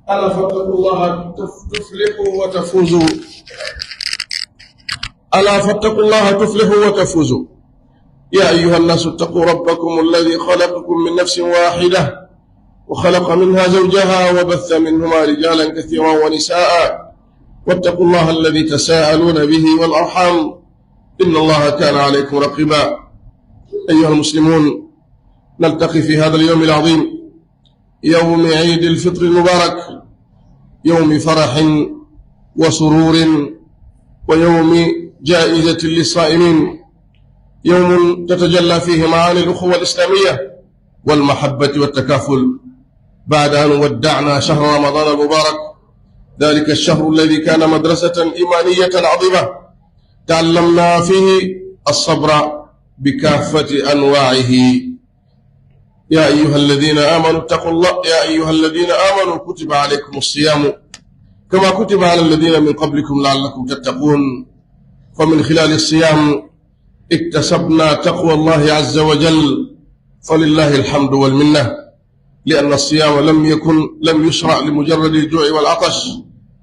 ألا فاتقوا الله تفلحوا وتفوزوا. ألا فاتقوا الله تفلحوا وتفوزوا. يا أيها الناس اتقوا ربكم الذي خلقكم من نفس واحدة وخلق منها زوجها وبث منهما رجالا كثيرا ونساء، واتقوا الله الذي تساءلون به والأرحام إن الله كان عليكم رقيبا. أيها المسلمون، نلتقي في هذا اليوم العظيم، يوم عيد الفطر المبارك، يوم فرح وسرور ويوم جائزة للصائمين، يوم تتجلى فيه معاني الأخوة الإسلامية والمحبة والتكافل بعد أن ودعنا شهر رمضان المبارك، ذلك الشهر الذي كان مدرسة إيمانية عظيمة تعلمنا فيه الصبر بكافة أنواعه. يا أيها الذين آمنوا اتقوا الله، يا أيها الذين آمنوا كتب عليكم الصيام كما كتب على الذين من قبلكم لعلكم تتقون. فمن خلال الصيام اكتسبنا تقوى الله عز وجل، فلله الحمد والمنة، لأن الصيام لم يشرع لمجرد الجوع والعطش،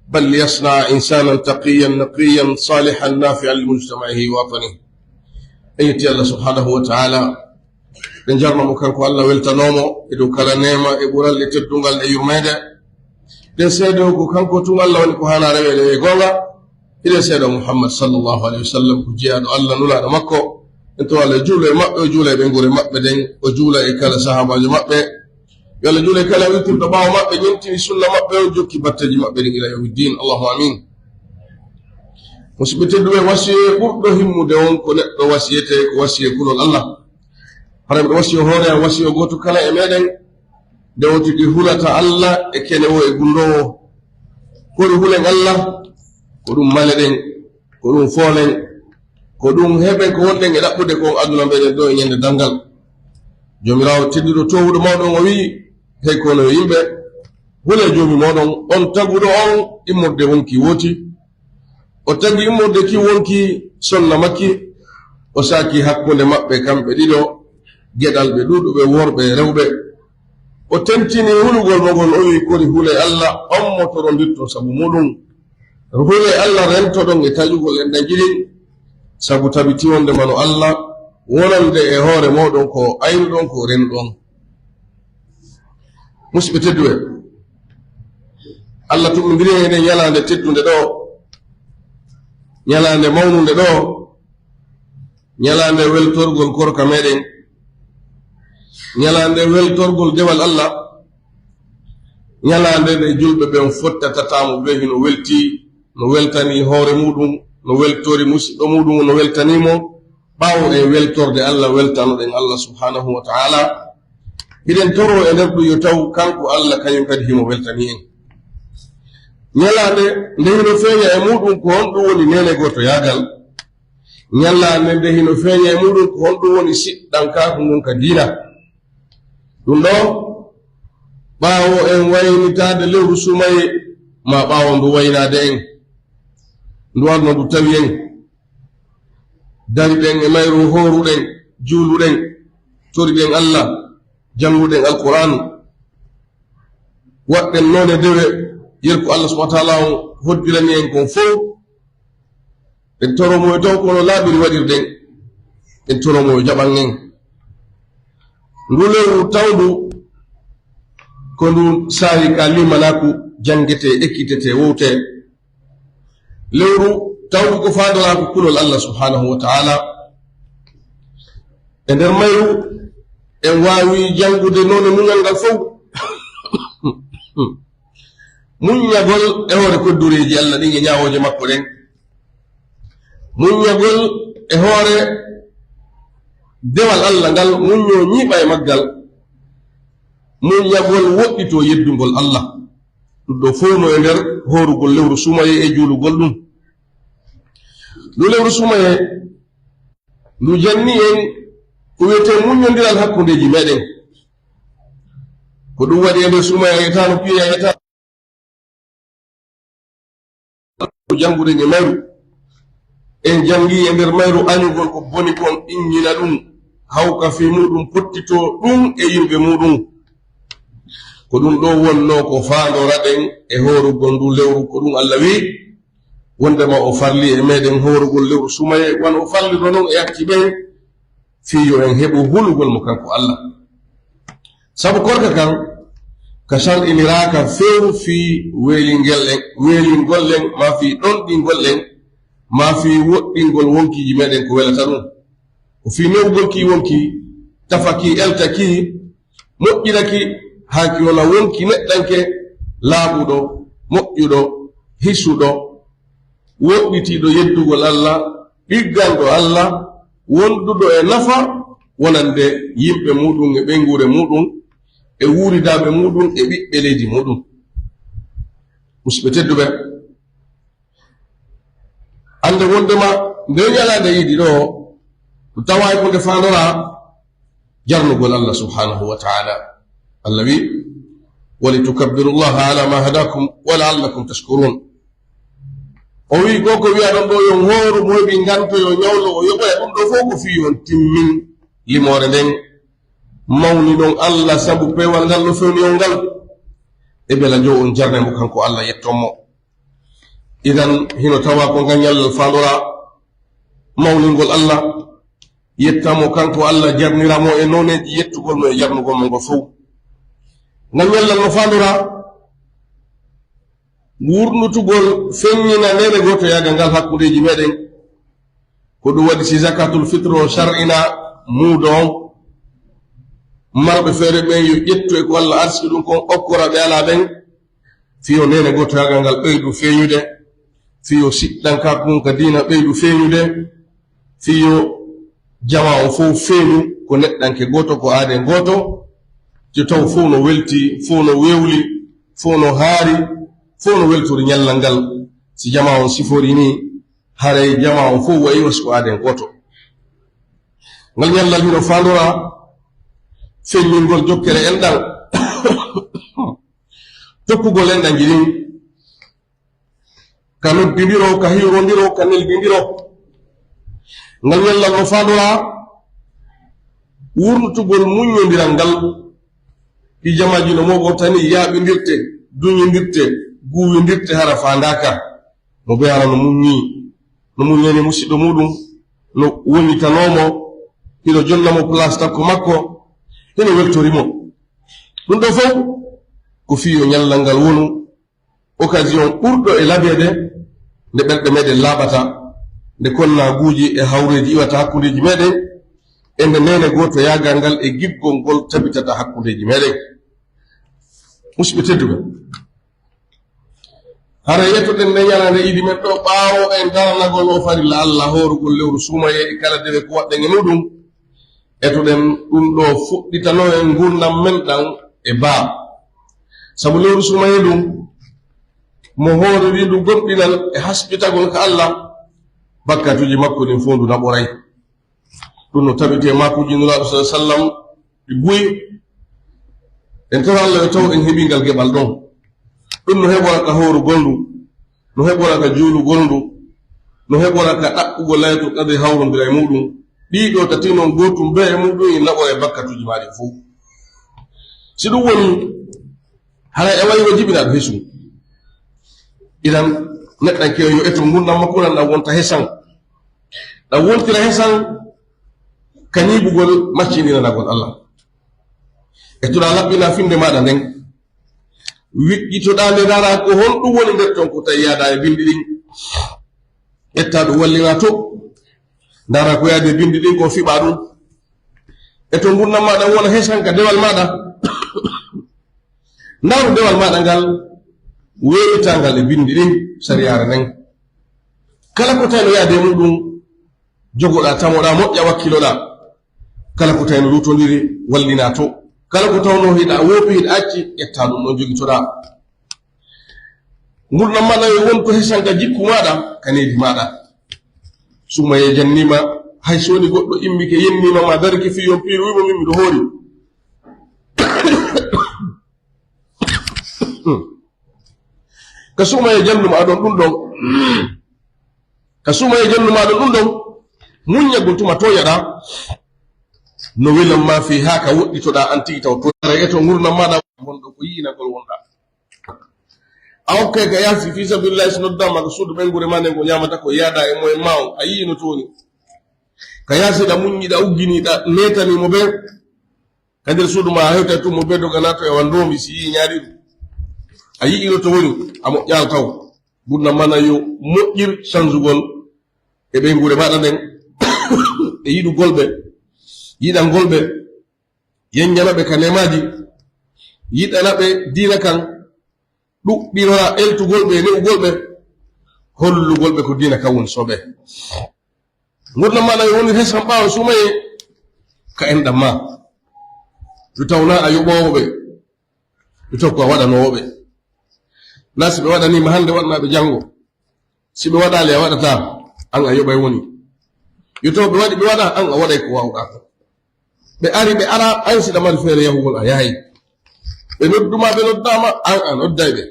بل ليصنع إنسانا تقيا نقيا صالحا نافعا لمجتمعه ووطنه. أيتي الله سبحانه وتعالى ɗen jarnamo kanko Allah weltanomo e dow kala nema e ɓural e teddungal e yurmede. ɗen seedogo kanko tun Allah woni ko hana rewede e gonga. eɗen seedo Muhammad sallallahu alaihi wasallam ko jeyaɗo Allah nulaɗo makko, en to Allah juula e maɓɓe, o juula e ɓe gure maɓɓe ɗen, o juula e kala sahabajo maɓɓe, yo Allah juula e kala wirtirɗo ɓawo maɓɓe, ñentini sunna maɓɓe, o jokki batteji maɓɓe ɗin ila yawmiddin. Allahu amin. musidɓe tedduɓe, wasiye ɓurɗo himmude on ko neɗɗo wasiyete ko wasiye kulol Allah. hara mbiɗo wasiyo hoore am, wasiyo goto kala e meɗen nde wotidi hulata Allah e kenewo e gundowo. koɗum hulen Allah, ko ɗum maleɗen, ko ɗum foolen, ko ɗum heɓen ko wonɗen e ɗaɓɓude ko aduna meɗen ɗo e ñande dangal. jomirawo tedduɗo towuɗo mawɗon o wi hey kono yo yimɓe hule jomi moɗon, on taguɗo on immorde wonki wooti, o tagi immorde ki wonki sonna makki, o saaki hakkunde maɓɓe kamɓe ɗiɗo, geɗal ɓe ɗuɗuɓe worɓe rewɓe, o tentini hulugol mogol, o wi kori hule Allah on motoro ndirto sabu muɗum, hule Allah rentoɗon e taƴugol en ɗagiɗin sabu tabiti wonde mano Allah wonande e hoore moɗon ko aynuɗon ko renɗon. musidɓe tedduɓe, Allah tumindiri eɗen ñalande teddude ɗo, ñalande mawnude ɗo, ñalande weltorgol korka meɗen, ñalande weltorgol dewal Allah, ñalande nde julɓe ɓen fottatamo ɓe hino welti, no weltani hoore muɗum, no weltori musidɗo muɗum, no weltanimo ɓawo e weltorde Allah weltanoɗen Allah subhanahu wa ta'ala. hiɗen toro e nder ɗum yo taw kanko Allah kañum kadi himo weltani en. ñalande nde hino feeña e muɗum ko honɗum woni nene goto yagal, ñallande nde hino feeña e muɗum ko honɗum woni siɗɗankaku ngun ka diina. ɗum ɗo ɓaawo en waynitade lewru sumaye ma ɓaawo ndu waynade en, ndu adno ndu tawi en dariɗen e mayru horuɗen, juuluɗen, toriɗen Allah, janguɗen alquran, waɗɗen none dewe yerko Allah subhanahu wa ta'ala on hoddirani en kon fof. en toromoyo taw kono laaɓiri waɗirɗen, en toromoyo jaɓan en. ndu lewru tawdu ko ndu saahi ka limanaku jangete, ekkitete, wowte. lewru tawdu ko faadorako kulol Allah subhanahu wa ta'ala. e nder mayru en waawi jangude none muñal ngal fof. muññagol e hoore koddureeji Allah ɗin e ñaawooje makko ɗen, muññagol e hoore dewal Allah ngal muññoo ñiiɓa e maggal, muññagol woɗɗitoo yeddungol Allah. ɗum ɗo fof no e nder hoorugol lewru sumaye e juulugol ɗum. ndu lewru sumaye ndu janni en ko wiyetee muññondiral hakkundeeji meɗen. ko ɗum waɗi e nder sumaye yetaano piya yetaano janngude e mayru. en janngii e nder mayru añugol ko boni kon ɗiŋŋina ɗum, hawka fi muɗum pottitoo ɗum e yimɓe muɗum. ko ɗum ɗo wonno ko faandora ɗen e hoorugol ndu lewru, ko ɗum Allah wi wondema o farli e meɗen hoorugol lewru sumaye, wan o farliro noon e acci ɓen fiyo en heɓu hulugol mo kanko Allah. sabu korka kan ka shar'iniraaka feeru fi weelingol en ma fi ɗonɗingol en ma fi woɗɗingol wonkiji meɗen ko welata ɗum, o fi newgol ki wonki, tafaki, eltaki, moƴƴiraki haaki wona wonki neɗɗanke laaɓuɗo, moƴƴuɗo, hisuɗo, woɗɗitiiɗo yeddugol Allah, ɗigganɗo Allah, wonduɗo e nafa wonande yimɓe muɗum e ɓengure muɗum e wuuridaɓe muɗum e ɓiɓɓe leydi muɗum. musidɓe tedduɓe, ande wondema nde ñalande yiɗi ɗo tawa ko nde faandora jarnugol Allah subhanahu wa ta'ala. Allah wi walitukabbiru llaha ala ma hadakum wa la'allakum tashkurun. o wi go ko wi'a ɗon ɗo yon hooru mo heɓi nganto yo ñawlo o yoɓoya ɗum ɗo fof ko fi yon timmin limore nden mawni ɗon Allah sabu pewal ngal no fewni on ngal e bela jo on jarne mo kanko Allah yettonmo. idan hino tawa ko ngañal faandora mawningol Allah, yettamo kanko Allah, jarniramo e noneji yettugol mo e jarnugol mo ngo fof. ngañallal no faandora wurnutugol feññina nene goto yaga ngal hakkudeji meɗen, ko ɗum waɗi si zakatul fitre o shar'ina muudo on, marɓe feere ɓen yo ƴettu e ko Allah arsi ɗum kon okkora ɓe ala ɓen, fiyo nene goto yaga ngal ɓeydu feeñude, fiyo siɗɗanka kun ka diina ɓeydu feeñude, fiyo jama o fof feeñu ko neɗɗanke goto ko aaden goto, te taw fof no welti, fof no wewli, fof no haari, fof no weltori ñallal ngal. si jama on sifori ni haray jama on fof wayi wasko aaden goto. ngal ñallal hino faandora feññingol jokkere enɗal tokkugol enɗal jiɗin, ka noddidiro, ka hiwrondiro, ka neldindiro. ngal ñallal no faandora wurnutugol muññodiral ngal ɗi jamaji no mogo tani yaaɓindirte, duñindirte, guwindirte hara faandaka. no beyara no muññi, no muññani musidɗo muɗum, no wonitanomo, hino jonnamo place takko makko, hino weltorimo. ɗum ɗo fof ko fiyo ñallal ngal wonu occasion ɓurɗo e laɓede nde ɓerɗe meɗen laaɓata, nde konnaguuji e hawreji iwata hakkundeji meɗen, e nde nene goto yagal ngal e giɓgol ngol tabitata hakkundeji meɗen. musidɓe tedduɓe, hara yettoɗen nde ñalande idi men ɗo ɓaawo en daranagol o farilla Allah hoorugol lewru sumaye e kala dewe ko waɗɗen e muɗum, etoɗen ɗum ɗo fuɗɗitano en gurdam men ɗan e baa. sabu lewru sumaye ɗum mo hooriri ndu gonɗinal e hasɓitagol ka Allah, bakkatuji makko ɗin fof ndu naɓoray. ɗum no tabiti e makuji nuraɗo sa sallam ɗi buyi. en tawa Allah yo taw en heɓingal geɓal ɗon. ɗum no heɓora ka hoorugol ndu, no heɓora ka juulugol ndu, no heɓora ka ɗaɓɓugol laylatul qadri hawrodira e muɗum. ɗiɗo tati noon gotum be e muɗum e naɓo e bakkatuji maɗi fof. si ɗum woni hara e wayi o jibinaɗo hesu, idan neɗɗan kewo yo eto gurdam makko ɗan ɗan wonta hesan, ɗan wontira hesan ka ñiɓugol maccininanagol Allah. ettoɗa laɓɓina finde maɗa nden, wiƴƴitoɗa nde dara ko honɗum woni nder ton ko tawi yaada e bindi ɗin, etta ɗum wallina to dara ko yaade bindi ɗin ko fiɓa ɗum. e to gurdam maɗa wona hesan ka dewal maɗa ndaru dewal maɗa ngal weeri tangal e bindi ɗin sariyare nen kala ko tawno yaade muɗum jogoɗa tamoɗa moƴƴa wakkiloɗa kala ko tawno lutodiri wallina to kala ko tawno hiɗa wopi hiɗa acci ƴetta ɗum ɗon jogitoɗa gurdam maɗa yo won ko hesanka jikku maɗa kanedi maɗa suma ye jannima hay soni goɗɗo immike yennima ma darki fiyon piir wimo min miɗo hoori ka suma ye jannuma aɗon ɗum ɗon ka suma ye jannuma aɗon ɗum ɗon muññagol tuma toyaɗa no welan ma fi ha ka woɗɗitoɗa an tigi taw toyara e to gurdam maɗa wonɗo ko yinagol wonɗa a hokkay ka yaasi fi sabilillahi so noddama ko suudu ɓen gure ma nden ko ñamata ko yaada e moye maw a yii no tooni ka yaasiɗa muññiɗa ugginiɗa netanimo ɓe ka nder suudu ma a hewta tummo ɓe doganato e wandomi si yii ñaari ɗum a yii no to woni a moƴƴal taw gurdam mana yo moƴƴir changugol e ɓen gure maɗa nden e yiɗugolɓe yiɗangolɓe yenñanaɓe ka nemaji yiɗanaɓe diina kan ɗuɓɓinora eltugolɓe e ne'ugolɓe hollugolɓe ko diina ka woni soɓe gurdam maɗa yo woni hesan ɓawa sumaye ka enɗam ma ɗo tawna a yoɓowoɓe ɗo taw ko a waɗanowoɓe na si ɓe waɗanima hande waɗanaɓe janngo si ɓe waɗali a waɗata an a yoɓay woni yo taw ɓe waɗi ɓe waɗa an a waɗay ko wawɗa ɓe ari ɓe ara an siɗa mari feere yahugol a yahay ɓe nodduma ɓe noddama an a nodday ɓe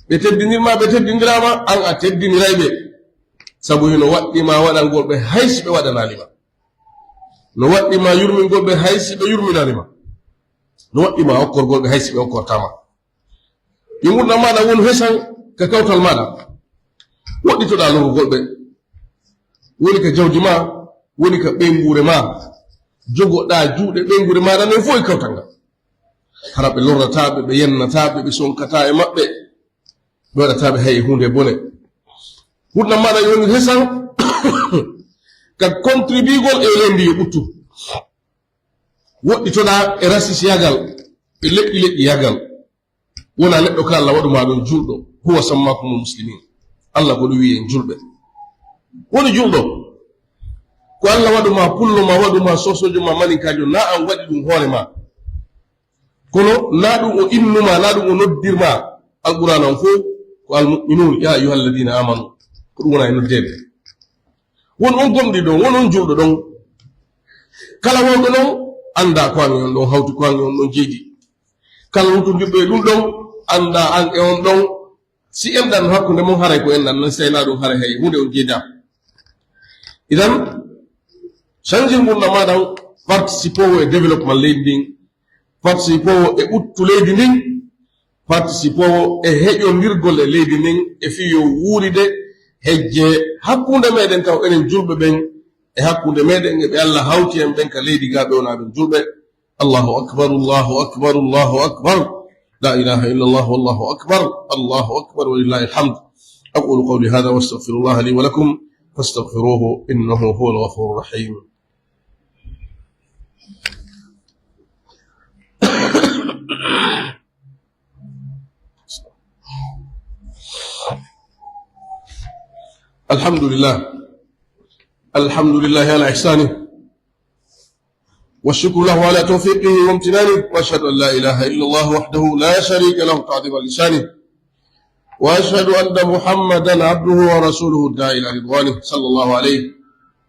ɓe teddinirma ɓe teddidirama an a teddinirayɓe sabu no waɗɗima waɗangol ɓe haysi ɓe waɗanalima no waɗɗima yurmingol ɓe haysi ɓe yurminanima no waɗɗima okkorgol ɓe haysi ɓe okkortama yo gurdam maɗa won hesan ka kawtal maɗa woɗɗitoɗa lorugol ɓe woni ka jawdi ma woni ka ɓengure ma jogoɗa juuɗe ɓengure maɗa nden fof e kawtal ngal hara ɓe lornataɓe ɓe yennataɓe ɓe sonkata e maɓɓe ɓe waɗataɓe hay hunde bone gurdam maɗa yo woni hesan ka contribugol e lendi yo ɓuttu woɗɗitoɗa e rasis yagal e leƴƴi leƴƴi yagal wona neɗɗo ka Allah waɗuma ɗum julɗo huwa sammakumul muslimin Allah ko ɗum wi'i en julɓe woni julɗo ko Allah waɗuma pullo ma waɗuma sosojo ma maninkajo na an waɗi ɗum hoore ma kono na ɗum o innuma na ɗum o noddirma alquran on fof ko almuminun ya ayuha alladina amanu ko ɗum wona e noddede won on gomɗi ɗon won on julɗo ɗon kala wonɗo ɗon anda ko an e on ɗon hawti ko an e on ɗon jeeɗi kala wutodinɗo e ɗum ɗon anda an e on ɗon si enɗan hakkunde mon haray ko enɗan nan sayna ɗum haray hay hunde on jeeda idan changir gurdam maɗa participowo e développement leydi ndin participowo e ɓuttu leydi ndin participowo e heƴodirgol e leydi ndin e fiyo wuuride hejje hakkunde meɗen taw enen julɓe ɓen e hakkunde meɗen e ɓe Allah hawti en ɓen ka leydi ga ɓe wona ɓen julɓe Allahu akbar Allahu akbar Allahu akbar la ilaha illa Allah wallahu akbar Allahu akbar walillahi alhamd aqulu qawli hadha wastaghfirullah li wa lakum fastaghfiruhu innahu huwal ghafurur rahim الحمد لله على إحسانه والشكر له على توفيقه وامتنانه وأشهد أن لا إله إلا الله وحده لا شريك له تعظيما لسانه وأشهد أن محمدا عبده ورسوله الداعي إلى رضوانه صلى الله عليه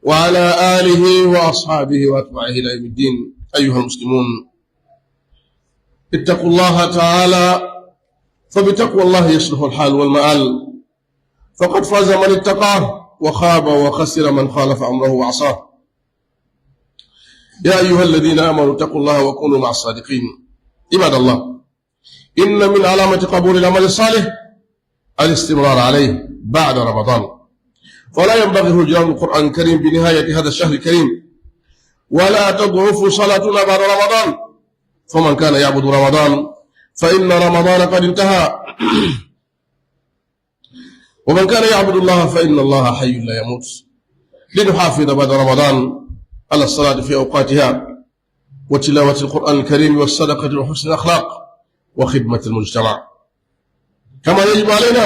وعلى آله وأصحابه وأتباعه إلى يوم الدين أيها المسلمون اتقوا الله تعالى فبتقوى الله يصلح الحال والمآل فقد فاز من اتقاه وخاب وخسر من خالف أمره وعصاه يا أيها الذين آمنوا اتقوا الله وكونوا مع الصادقين عباد الله إن من علامة قبول العمل الصالح الاستمرار عليه بعد رمضان فلا ينبغي هجران القرآن الكريم بنهاية هذا الشهر الكريم ولا تضعف صلاتنا بعد رمضان فمن كان يعبد رمضان فإن رمضان قد انتهى ومن كان يعبد الله فإن الله حي لا يموت لنحافظ بعد رمضان على الصلاة في أوقاتها وتلاوة القرآن الكريم والصدقة وحسن الأخلاق وخدمة المجتمع كما يجب علينا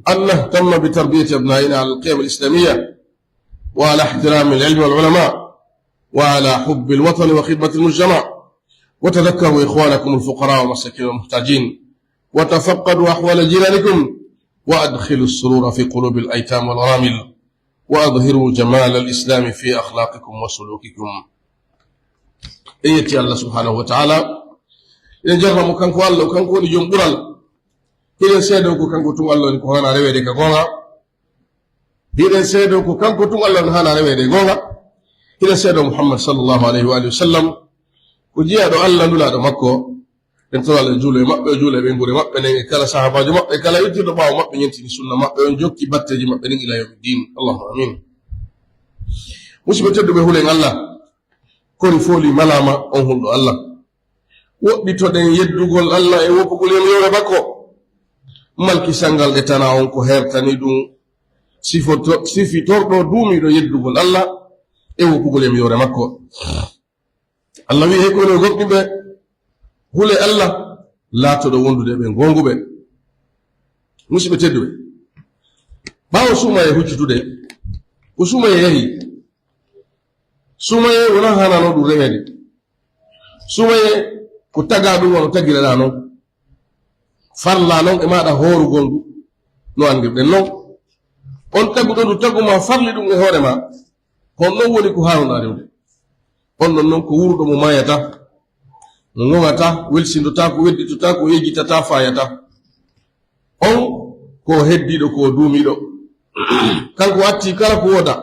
أن نهتم بتربية أبنائنا على القيم الإسلامية وعلى احترام العلم والعلماء وعلى حب الوطن وخدمة المجتمع. وتذكروا إخوانكم الفقراء والمساكين والمحتاجين، وتفقدوا أحوال جيرانكم، وأدخلوا السرور في قلوب الأيتام والأرامل، وأظهروا جمال الإسلام في أخلاقكم وسلوككم. إيتي الله سبحانه وتعالى إن جرموا كنكو الله وكنكو نجوم برال هيدن سيدوكو كنكو تم الله نكو هانا رويدي كغونا هيدن سيدوكو كنكو تم الله نهانا رويدي غونا هيدن سيدو محمد صلى الله عليه وآله وسلم وجيا دو الله نولا دو مكو انتظر الجولة مكو جولة بينبوري مكو نيني كلا صحابة جو مكو كلا يتي دو باو مكو ينتي سنة مكو ينجوكي باتجي مكو نيني إلى يوم الدين. اللهم آمين. مسبة تدو بهولين الله كوري فولي ملاما أنهل الله وقبتو دين يدوغل الله يوبقل يميور بكو malki sangal de tana on ko hertani dum sifi tordo dumi do yeddugol Allah e wopugol em yore makko. Allah wi e ko no goɗɗuɓe hule Allah laatoɗo wondude ɓe gonguɓe. Musidɓe tedduɓe, ɓawo sumaye huccitude ko sumaye yahi, sumaye wona hanano ɗum rewede, sumaye ko taga ɗum wono tagiraɗa noon, farla noon e maɗa horugol ndu no andirɗen noon. On taguɗo ndu taguma farli ɗum e hoore ma, kon noon woni ko hanuɗa rewde. On ɗon noon ko wuruɗo mo mayata, mo ŋoŋata, welsindota, ko wedditota, ko yejjitata, fayata. On ko heddiɗo, ko duumiɗo. Kanko atti kala ko woda,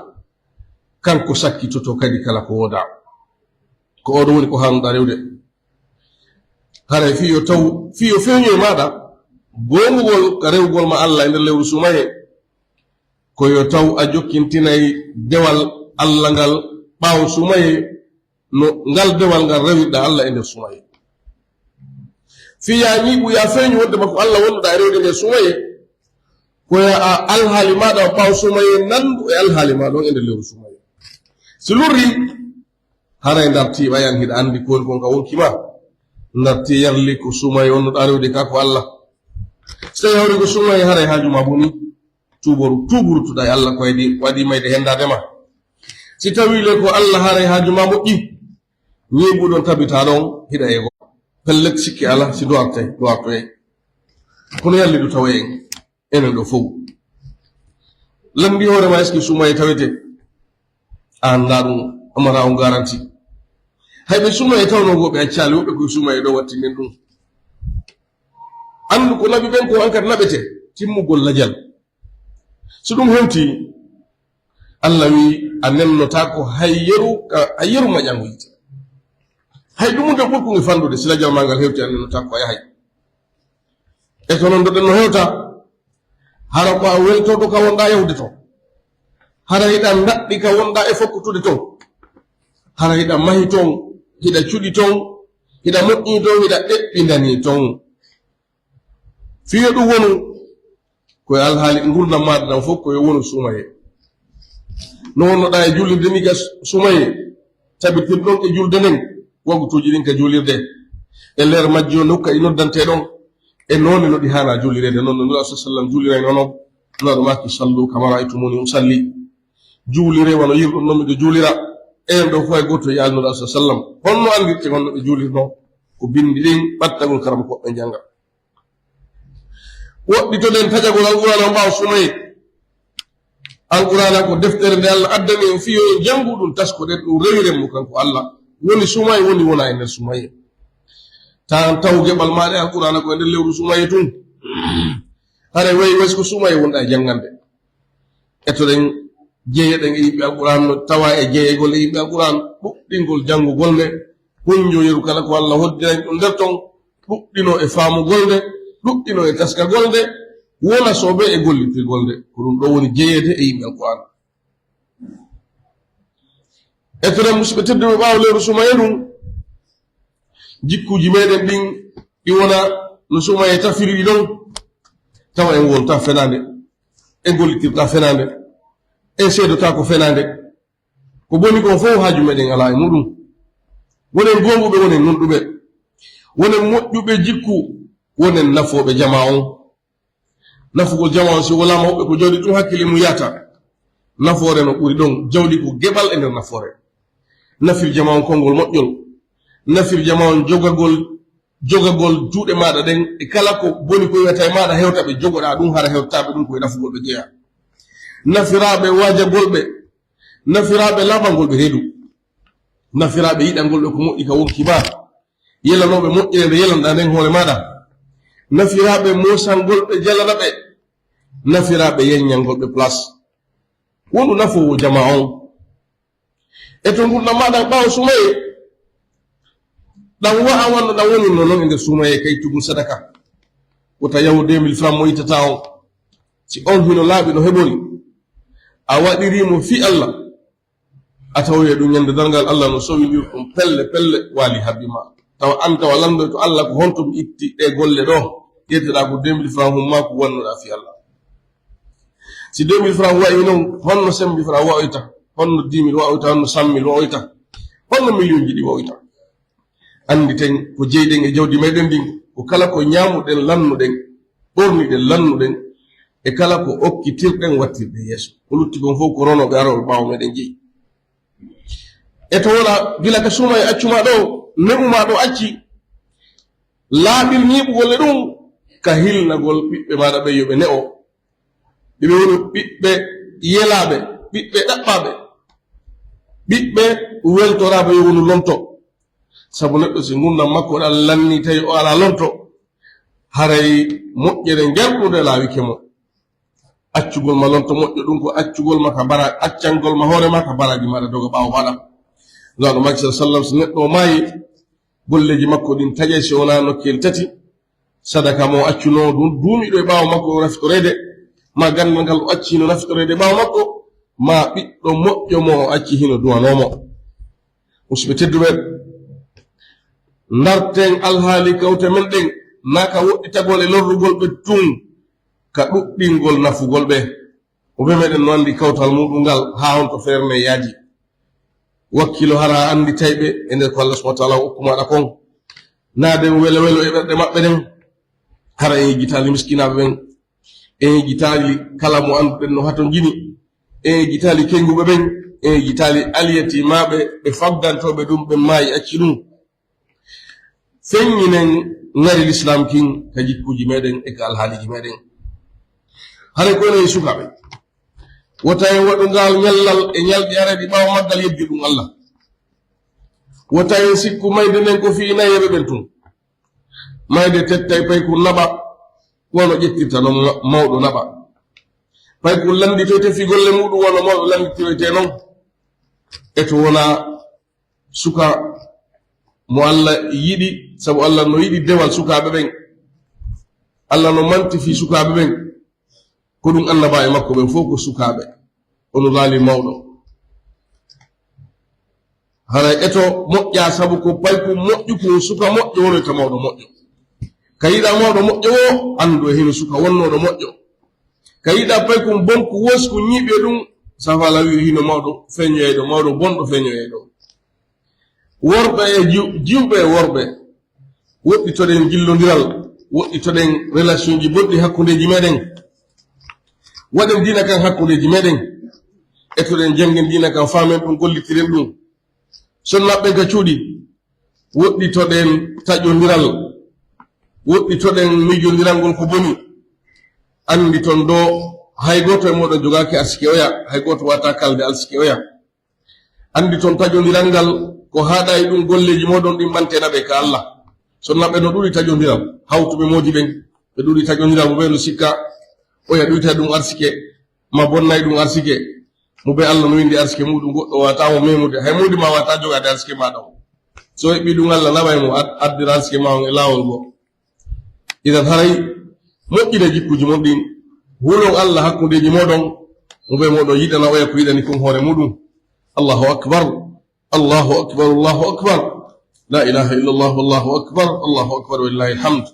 kanko sakkitoto kadi kala ko woda. Ko oɗo woni ko hanuɗa rewde. Haray fiyo taw fiyo fewnyo e maɗa gongugol ka rewgol ma Allah e nder lewru sumaye ko yo taw a jokkintinayi dewal Allah ngal ɓaawo sumaye no ngal dewal ngal rewirɗa Allah e nder sumaye. Fiya ñiɓu ya fewnyo wonde makko Allah wonnuɗa e rewde nder sumaye ko ya alhaali maɗa o ɓaawo sumaye nandu e alhaali maɗa on e nder lewru sumaye. Si lurri haray darti ɓayan hiɗa andi ko woni konka wonkima ndarti yarli ko sumaye wonnuɗa rewde ka ko Allah. So tawi hawri ko sumaye haray haajuma boni tuburutuɗa e Allah ko waɗi mayde hendadema. Si tawi le ko Allah haray haajuma moƴƴi ñiɓuɗon tabita ɗon hiɗa e go pellet sikki ala si duwartoye kono yalli ɗu tawa en enen ɗo fof landi hoorema est ce que sumaye tawete a anda ɗum amara on garanti. Hayɓe sumaye tawnogoɓe accali woɓɓe koye sumaye ɗo wattinen ɗum. Andu ko nabi ɓen ko an kadi naɓete timmugol lajal. So ɗum hewti Allah wi a nennota ko hayyeru maƴango yite. Hay ɗumude ɓurkugi fandude si lajal ma ngal hewti a nennota ko yahay. E to noon doɗen no hewta hara ko a weltoto ka wonɗa yawde to, hara hiɗa daɗɗi ka wonɗa e fokkutude ton, hara hiɗa mahi ton, hiɗa cuɗi ton, hiɗa moƴƴi ton, hiɗa ɗeɓɓindani ton. Fiyo ɗum wonu koye alhaali gurdam maɗa ɗam fof koye wonu sumaye. No wonnoɗa e jullirde ni ga sumaye tabitir ɗon e julde nden wagutuji ɗin ka julirde e nder majjo nokka i noddante ɗon e noone no ɗi hana jullirede. Noon no nura sa sallam juliray nono noɗo maki sallu kama ra'aytumuni usalli. Juulire wano yimɗum noon miɗo juulira en ɗo fof e goto e alnuɗa sa sallam honno andirte gonno ɓe juulirno ko bindi ɗin ɓattagol karama koɓɓe janga. Woɗɗitoɗen tajagol alqur'ana mbawa sumaye. Alqur'ana ko deftere nde Allah addani en fiyo en jangu ɗum taskoɗen ɗum rewiren mo kanko Allah woni sumaye woni wona e nder sumaye. Tan taw geɓal maɗa e alqur'ana ko e nder lewru sumaye tun hare wayi wasi ko sumaye wonɗa e jangande. Ettoɗen jeeyeɗen e yimɓe alqur'an no tawa e jeeyegol e yimɓe alqur'an ɗuɗɗingol jangugol nde huñjoyeru kala ko Allah hoddiraen ɗum nder ton ɗuɗɗino e faamugol nde ɗuɗɗino e taskagol nde wona sobe e gollitirgol nde ko ɗum ɗo woni jeeyede e yimɓe alqur'an. Ettoɗen musidɓe tedduɓe ɓaawo lewru sumaye ɗum jikkuji meɗen ɗin ɗi wona no sumaye tafiri ɗon tawa en wonta fenande en gollitirta fenande en seedota ko fenande ko boni kon fof haaju meɗen ala e muɗum. Wonen gonguɓe wonen nonɗuɓe wonen moƴƴuɓe jikku wonen nafoɓe jama on nafugol jamaon si wala mawɓe ko jawdi ɗum hakkille mum yata nafoore no ɓuri ɗon jawdi ko geɓal e nder nafoore nafir jamaon konngol moƴƴol nafir jamaon jogagol juuɗe maɗa ɗen e kala ko boni ko wiyata e maɗa hewta ɓe jogoɗa ɗum hara hewtaɓe ɗum koye nafugol ɓe jeeya nafiraɓe wajagol ɓe nafiraɓe laɓangol ɓe reedu nafiraɓe yiɗangol ɓe ko moƴƴi ka wonki ma yelanoɓe moƴƴire nde yelanɗa nden hoore maɗa nafiraɓe mosangol ɓe jalana ɓe nafiraɓe yeññangol ɓe place wonɗu nafowo jama on e to gurdam maɗa ɓawo sumaye ɗan wa'a wonno ɗan woni no noon e nder sumaye kay tugum sadaka wota yahu 2000 francs mo yittata on si on hino laaɓi no heɓori a waɗirimo fi Allah a tawoye ɗum ñande dargal Allah no sowidir ɗum pelle pelle waali habbima tawa an tawa landoy to Allah ko honto mi itti ɗe golle ɗo ƴetteɗa ko 2000 francs humma ko wannoɗa fi Allah si 2000 francs wayi noon honno 5000 francs waoyta honno 10 000 waoyta honno 100 000 waoyta honno million ji ɗi waoyta andi ten ko jeyɗen e jawdi meɗen ndin ko kala ko ñamuɗen lannuɗen ɓorniɗen lannuɗen e kala ko okkitirɗen wattirɗe yeeso ko lutti kon fof ko ronoɓe aroɓe ɓawo meɗen jeeyi e to wona gila ka suuma e accuma ɗo ne'uma ɗo acci laaɓil ñiɓugolle ɗum ka hilnagol ɓiɓɓe maɗa ɓe yoɓe ne'o ɓeɓe woni ɓiɓɓe yelaɓe ɓiɓɓe ɗaɓɓaɓe ɓiɓɓe weltoraɓe yo wonu lonto sabu neɗɗo si gurdam makko ɗan lanni tawi o ala lonto haray moƴƴere ngerɗude laawike mo accugol ma lonto moƴƴo ɗum ko accugol ma ka bara accangol ma hoore ma ka baraji maɗa doga ɓaawo maɗa ngaɗo makki sa sallam so neɗɗo o maayi golleji makko ɗin taƴe si wona nokkel tati sadaka mo accuno ɗum duumiɗo e ɓaawo makko naftorede ma gandal ngal o acci hino naftorede e ɓaawo makko ma ɓiɗɗo moƴƴo mo o acci hino duwanomo musidɓe tedduɓe ndarten alhaali kawte men ɗen naka woɗɗitagol e lorrugol ɓe tun ka ɗuɗɗingol nafugol ɓe o ɓe meɗen no andi kawtal muɗum ngal haa on to feerne yaaji wakkilo hara andi tayɓe e nder ko Allah subhanahu wa ta'ala hokkumaɗa kon naaden welo welo e ɓerɗe maɓɓe ɗen hara en yejjitaali miskinaɓe ɓen en yejjitaali kala mo anduɗen no hato jini en yejjitaali kenguɓe ɓen en yejjitaali aliyatimaɓe ɓe faggantoɓe ɗum ɓe maayi acci ɗum feññinen ngari l'islam kin ka jikkuji meɗen e ka alhaaliji meɗen hare kono e sukaɓe wota en waɗu ngal ñallal e ñalɗi areɗi ɓaawa maggal yebbi ɗum Allah wota en sikku mayde nden ko fii nayeɓe ɓen tun mayde tettay pay ko naɓa wono ƴettirta noon mawɗo naɓa pay ko landitoyte figolle muɗum wono mawɗo landitoyte noon e to wona suka mo Allah yiɗi sabu Allah no yiɗi dewal sukaɓe ɓen Allah no manti fi sukaɓe ɓen ko ɗum annaba e makko ɓen fof ko sukaɓe ono laali mawɗo haray eto moƴƴa sabu ko pay ko moƴƴu ko suka moƴƴo wonoyta mawɗo moƴƴo ka yiɗa mawɗo moƴƴo o anndu e hino suka wonnoɗo moƴƴo ka yiɗa pay ko bonko wosi ko ñiiɓe ɗum safala wi hino mawɗo feñoyeyɗo mawɗo bonɗo feñoyeyɗo worɓe e jiwɓe e worɓe woɗɗitoɗen gillodiral woɗɗitoɗen relation ji boɗɗi hakkundeji meɗen waɗen dina kan hakkundeji meɗen etoɗen jangen dina kan famen ɗum gollitiren ɗum sonnaɓɓe ka cuuɗi woɗɗitoɗen taƴodiral woɗɗitoɗen mijodiral ngol ko boni andi ton do hay goto e moɗon jogaki arsike oya hay goto wata kalde arsike oya andi ton taƴodiral ngal ko haɗa e ɗum golleji moɗon ɗin ɓantenaɓe ka Allah sonnaɓe no ɗuɗi taƴodiral hawtuɓe moodi ɓen ɓe ɗuɗi taƴodiral mo ɓe no sikka oya ɗuyta ɗum arsike ma bonnayi ɗum arsike mo ɓe Allah no windi arsike muɗum goɗɗo watamo memude hay mudi ma wata jogade arsike maɗa o so heɓi ɗum Allah naɓay mo addira arsike ma on e lawol ngo idan haray moƴƴine jikkuji mon ɗin hulon Allah hakkudeji moɗon mo ɓe moɗon yiɗana oya ko yiɗani kon hoore muɗum Allahu akbar Allahu akbar Allahu akbar la ilaha illa Allah wallahu akbar Allahu akbar walillahi alhamd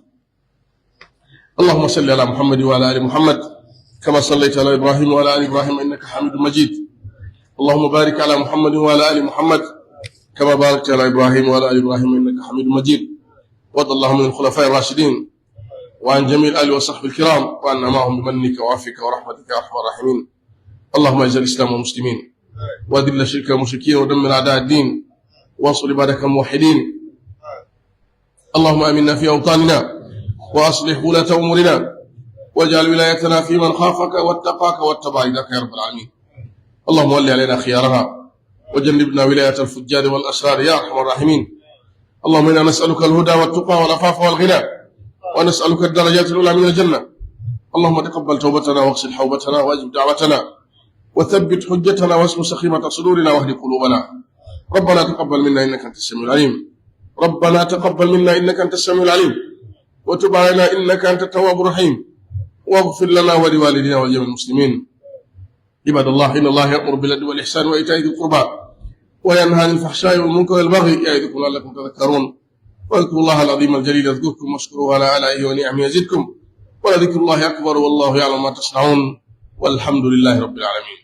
اللهم صل على محمد وعلى ال محمد كما صليت على ابراهيم وعلى ال ابراهيم انك حميد مجيد اللهم بارك على محمد وعلى ال محمد كما باركت على ابراهيم وعلى ال ابراهيم انك حميد مجيد وارض اللهم عن الخلفاء الراشدين وعن جميع الآل وصحبه الكرام، وعنا معهم بمنك وعفوك ورحمتك يا أرحم الراحمين. اللهم اعز الإسلام والمسلمين، وأذل الشرك والمشركين، ودمر أعداء الدين، وانصر عبادك الموحدين. اللهم آمنا في أوطاننا، وأصلح ولاة أمورنا، واجعل ولايتنا في من خافك واتقاك واتبع رضاك يا رب العالمين. اللهم ول علينا خيارنا، وجنبنا ولاية الفجار والأشرار يا أرحم الراحمين. اللهم إنا نسألك الهدى والتقى والعفاف والغنى، ونسألك الدرجات الأولى من الجنة. اللهم تقبل توبتنا، واغسل حوبتنا، واجب دعوتنا، وثبت حجتنا، واسم سخيمة صدورنا، واهد قلوبنا. ربنا تقبل منا إنك أنت السميع العليم. ربنا تقبل منا إنك أنت السميع العليم، وتب علينا إنك أنت التواب الرحيم، واغفر لنا ولوالدينا ولجميع المسلمين. عباد الله، إن الله يأمر بالعدل والإحسان وإيتاء ذي القربى، وينهى عن الفحشاء والمنكر والبغي يعظكم لعلكم تذكرون. واذكروا الله العظيم الجليل يذكركم، واشكروه على آلائه ونعمه يزدكم، ولذكر الله أكبر، والله يعلم ما تصنعون، والحمد لله رب العالمين.